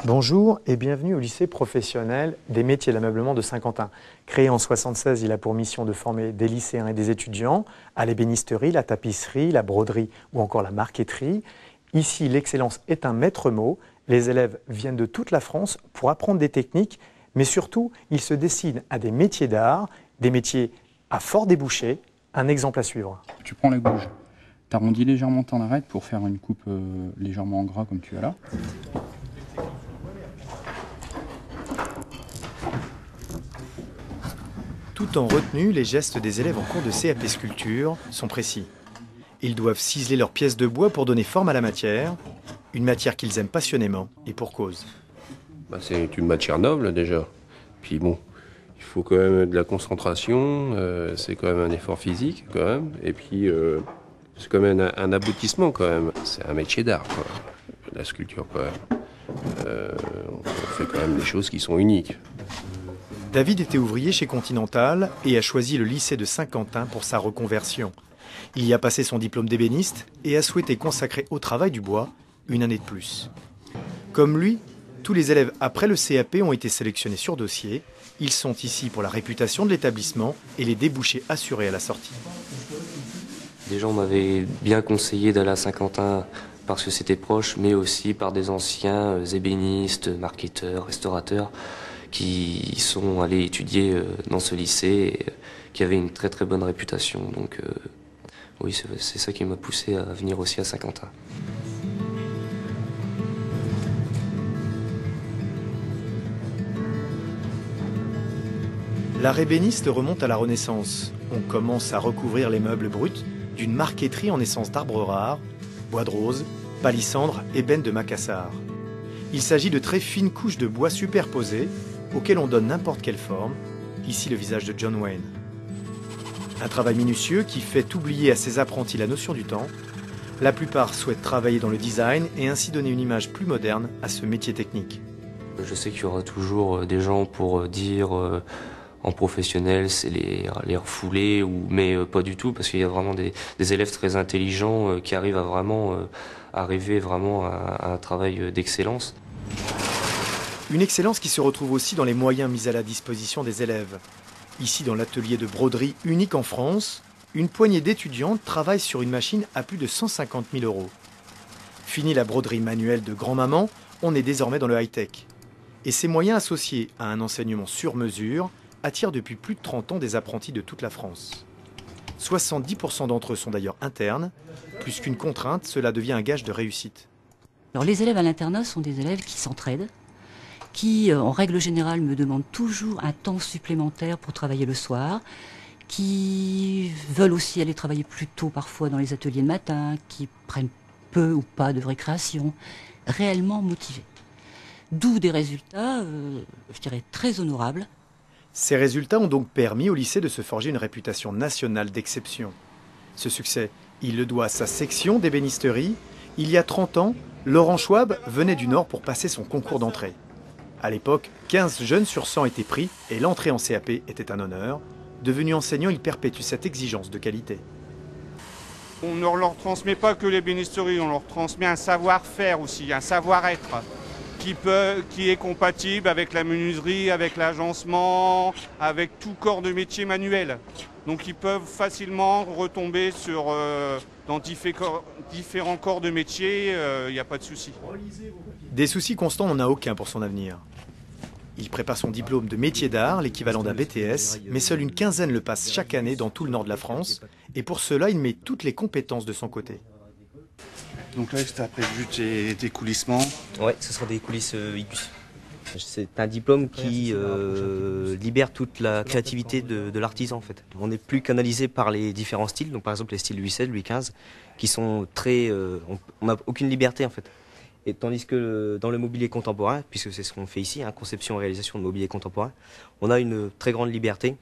Bonjour et bienvenue au lycée professionnel des métiers de l'ameublement de Saint-Quentin. Créé en 1976, il a pour mission de former des lycéens et des étudiants à l'ébénisterie, la tapisserie, la broderie ou encore la marqueterie. Ici, l'excellence est un maître mot. Les élèves viennent de toute la France pour apprendre des techniques, mais surtout, ils se destinent à des métiers d'art, des métiers à fort débouché. Un exemple à suivre. Tu prends la gouge, tu arrondis légèrement ton arête pour faire une coupe légèrement en gras comme tu as là. Tout en retenue, les gestes des élèves en cours de CAP sculpture sont précis. Ils doivent ciseler leurs pièces de bois pour donner forme à la matière, une matière qu'ils aiment passionnément et pour cause. C'est une matière noble déjà, puis bon, il faut quand même de la concentration, c'est quand même un effort physique quand même, et puis c'est quand même un aboutissement quand même. C'est un métier d'art, quoi. La sculpture quand même. On fait quand même des choses qui sont uniques. David était ouvrier chez Continental et a choisi le lycée de Saint-Quentin pour sa reconversion. Il y a passé son diplôme d'ébéniste et a souhaité consacrer au travail du bois une année de plus. Comme lui, tous les élèves après le CAP ont été sélectionnés sur dossier. Ils sont ici pour la réputation de l'établissement et les débouchés assurés à la sortie. Déjà, on m'avait bien conseillé d'aller à Saint-Quentin parce que c'était proche, mais aussi par des anciens ébénistes, marketeurs, restaurateurs qui sont allés étudier dans ce lycée et qui avaient une très très bonne réputation. Donc oui, c'est ça qui m'a poussé à venir aussi à Saint-Quentin. L'art ébéniste remonte à la Renaissance. On commence à recouvrir les meubles bruts d'une marqueterie en essence d'arbres rares, bois de rose, palissandre, ébène de Macassar. Il s'agit de très fines couches de bois superposées auxquelles on donne n'importe quelle forme, ici le visage de John Wayne. Un travail minutieux qui fait oublier à ses apprentis la notion du temps. La plupart souhaitent travailler dans le design et ainsi donner une image plus moderne à ce métier technique. Je sais qu'il y aura toujours des gens pour dire en professionnel c'est les refoulés, mais pas du tout, parce qu'il y a vraiment des élèves très intelligents qui arrivent à arriver vraiment à un travail d'excellence. Une excellence qui se retrouve aussi dans les moyens mis à la disposition des élèves. Ici, dans l'atelier de broderie unique en France, une poignée d'étudiants travaillent sur une machine à plus de 150 000 €. Fini la broderie manuelle de grand-maman, on est désormais dans le high-tech. Et ces moyens associés à un enseignement sur mesure attirent depuis plus de 30 ans des apprentis de toute la France. 70% d'entre eux sont d'ailleurs internes. Plus qu'une contrainte, cela devient un gage de réussite. Alors, les élèves à l'internat sont des élèves qui s'entraident, qui, en règle générale, me demandent toujours un temps supplémentaire pour travailler le soir, qui veulent aussi aller travailler plus tôt parfois dans les ateliers le matin, qui prennent peu ou pas de récréation, réellement motivés. D'où des résultats, je dirais, très honorables. Ces résultats ont donc permis au lycée de se forger une réputation nationale d'exception. Ce succès, il le doit à sa section d'ébénisterie. Il y a 30 ans, Laurent Schwab venait du Nord pour passer son concours d'entrée. À l'époque, 15 jeunes sur 100 étaient pris et l'entrée en CAP était un honneur. Devenu enseignant, il perpétue cette exigence de qualité. On ne leur transmet pas que l'ébénisterie, on leur transmet un savoir-faire aussi, un savoir-être qui est compatible avec la menuiserie, avec l'agencement, avec tout corps de métier manuel. Donc ils peuvent facilement retomber dans différents corps de métier, il n'y a pas de souci. Des soucis constants, on n'en a aucun pour son avenir. Il prépare son diplôme de métier d'art, l'équivalent d'un BTS, mais seule une quinzaine le passe chaque année dans tout le nord de la France. Et pour cela, il met toutes les compétences de son côté. Donc là, tu as prévu tes coulissements? Oui, ce sera des coulisses IGUS. C'est un diplôme qui libère toute la créativité de l'artisan en fait. On n'est plus canalisé par les différents styles, donc par exemple les styles Louis XVI, Louis XV, qui sont très... on n'a aucune liberté en fait. Et tandis que dans le mobilier contemporain, puisque c'est ce qu'on fait ici, conception et réalisation de mobilier contemporain, on a une très grande liberté.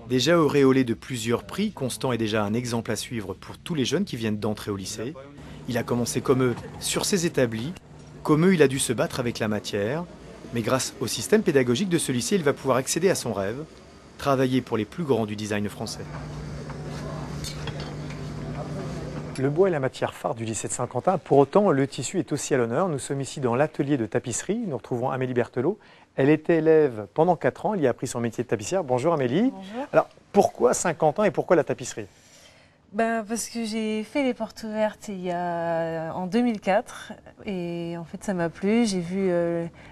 Déjà auréolé de plusieurs prix, Constant est déjà un exemple à suivre pour tous les jeunes qui viennent d'entrer au lycée. Il a commencé comme eux sur ses établis, comme eux il a dû se battre avec la matière, mais grâce au système pédagogique de ce lycée, il va pouvoir accéder à son rêve, travailler pour les plus grands du design français. Le bois est la matière phare du lycée de Saint-Quentin. Pour autant, le tissu est aussi à l'honneur. Nous sommes ici dans l'atelier de tapisserie. Nous retrouvons Amélie Berthelot. Elle était élève pendant 4 ans. Elle y a appris son métier de tapissière. Bonjour Amélie. Bonjour. Alors, pourquoi Saint-Quentin et pourquoi la tapisserie? Parce que j'ai fait les portes ouvertes en 2004 et en fait ça m'a plu. J'ai vu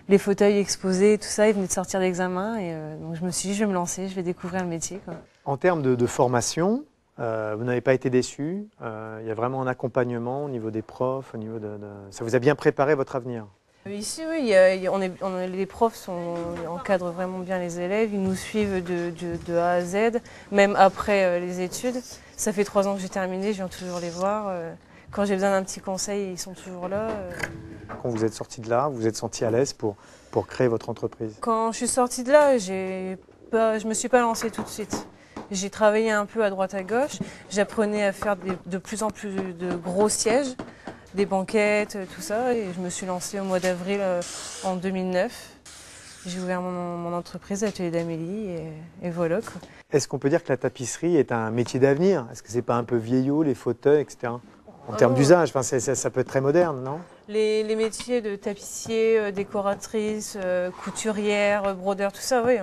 les fauteuils exposés et tout ça. Ils venaient de sortir d'examen et donc je me suis dit je vais me lancer, je vais découvrir le métier, quoi. En termes de formation, vous n'avez pas été déçu. Il y a vraiment un accompagnement au niveau des profs, au niveau ça vous a bien préparé votre avenir? Ici, oui, les profs encadrent vraiment bien les élèves, ils nous suivent de A à Z, même après les études. Ça fait 3 ans que j'ai terminé, je viens toujours les voir. Quand j'ai besoin d'un petit conseil, ils sont toujours là. Quand vous êtes sorti de là, vous vous êtes senti à l'aise pour créer votre entreprise? Quand je suis sortie de là, je me suis pas lancée tout de suite. J'ai travaillé un peu à droite à gauche, j'apprenais à faire de plus en plus de gros sièges, des banquettes, tout ça, et je me suis lancée au mois d'avril en 2009. J'ai ouvert mon entreprise, l'atelier d'Amélie, et voilà, quoi. Est-ce qu'on peut dire que la tapisserie est un métier d'avenir? Est-ce que c'est pas un peu vieillot, les fauteuils, etc.? En termes d'usage, ça peut être très moderne, non? Les métiers de tapissier, décoratrice, couturière, brodeur, tout ça, oui,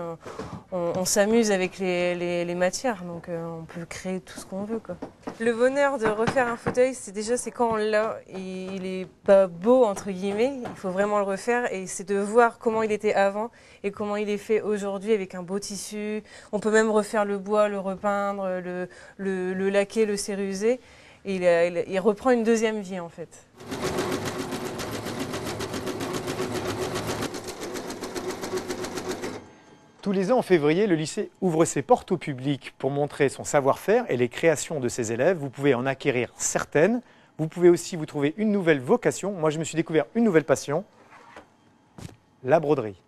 on s'amuse avec les matières, donc on peut créer tout ce qu'on veut, quoi. Le bonheur de refaire un fauteuil, c'est quand on l'a, il est pas beau entre guillemets, il faut vraiment le refaire, et c'est de voir comment il était avant et comment il est fait aujourd'hui avec un beau tissu. On peut même refaire le bois, le repeindre, le laquer, le cerruser. Et il reprend une deuxième vie en fait. Tous les ans en février, le lycée ouvre ses portes au public pour montrer son savoir-faire et les créations de ses élèves. Vous pouvez en acquérir certaines. Vous pouvez aussi vous trouver une nouvelle vocation. Moi, je me suis découvert une nouvelle passion, la broderie.